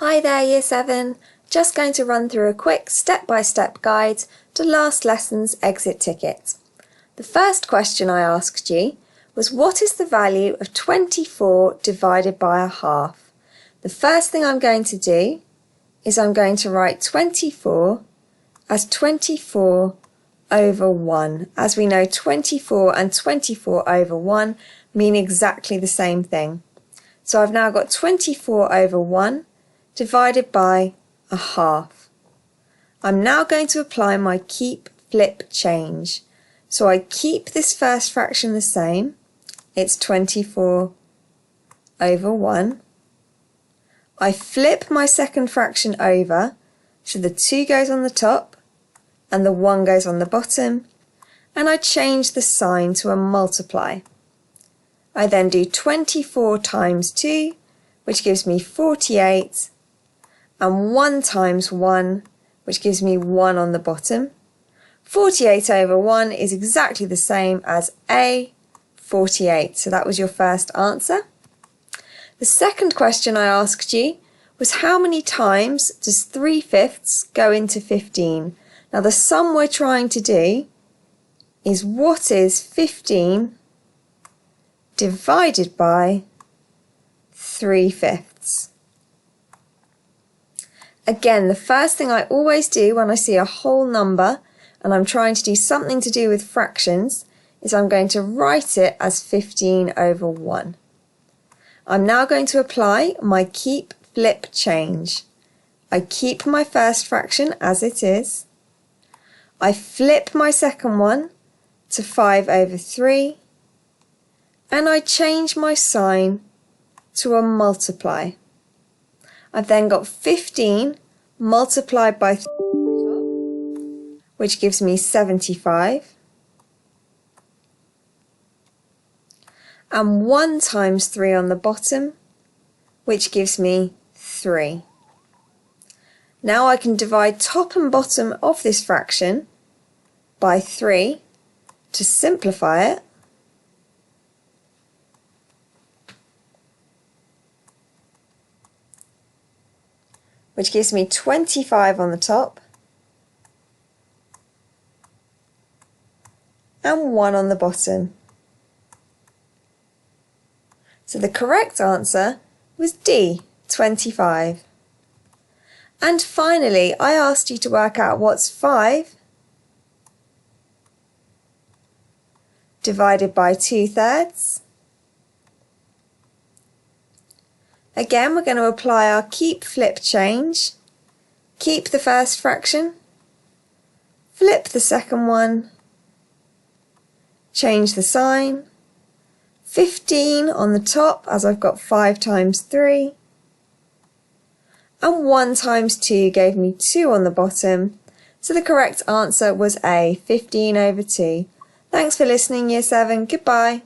Hi there Year 7, just going to run through a quick step-by-step guide to last lesson's exit ticket. The first question I asked you was, what is the value of 24 divided by a half? The first thing I'm going to do is I'm going to write 24 as 24 over 1. As we know, 24 and 24 over 1 mean exactly the same thing. So I've now got 24 over 1 divided by a half. I'm now going to apply my keep, flip, change. So I keep this first fraction the same. It's 24 over 1. I flip my second fraction over, so the 2 goes on the top and the 1 goes on the bottom, and I change the sign to a multiply. I then do 24 times 2, which gives me 48, and 1 times 1, which gives me 1 on the bottom. 48 over 1 is exactly the same as A, 48. So that was your first answer. The second question I asked you was, how many times does 3/5 go into 15? Now the sum we're trying to do is, what is 15 divided by 3/5? Again, the first thing I always do when I see a whole number and I'm trying to do something to do with fractions is I'm going to write it as 15 over 1. I'm now going to apply my keep, flip, change. I keep my first fraction as it is. I flip my second one to 5 over 3. And I change my sign to a multiply. I've then got 15 multiplied by 3, which gives me 75. And 1 times 3 on the bottom, which gives me 3. Now I can divide top and bottom of this fraction by 3 to simplify it. Which gives me 25 on the top and 1 on the bottom. So the correct answer was D, 25. And finally, I asked you to work out what's 5 divided by 2/3. Again, we're going to apply our keep, flip, change. Keep the first fraction, flip the second one, change the sign, 15 on the top as I've got 5 times 3, and 1 times 2 gave me 2 on the bottom, so the correct answer was A, 15 over 2. Thanks for listening, Year 7. Goodbye.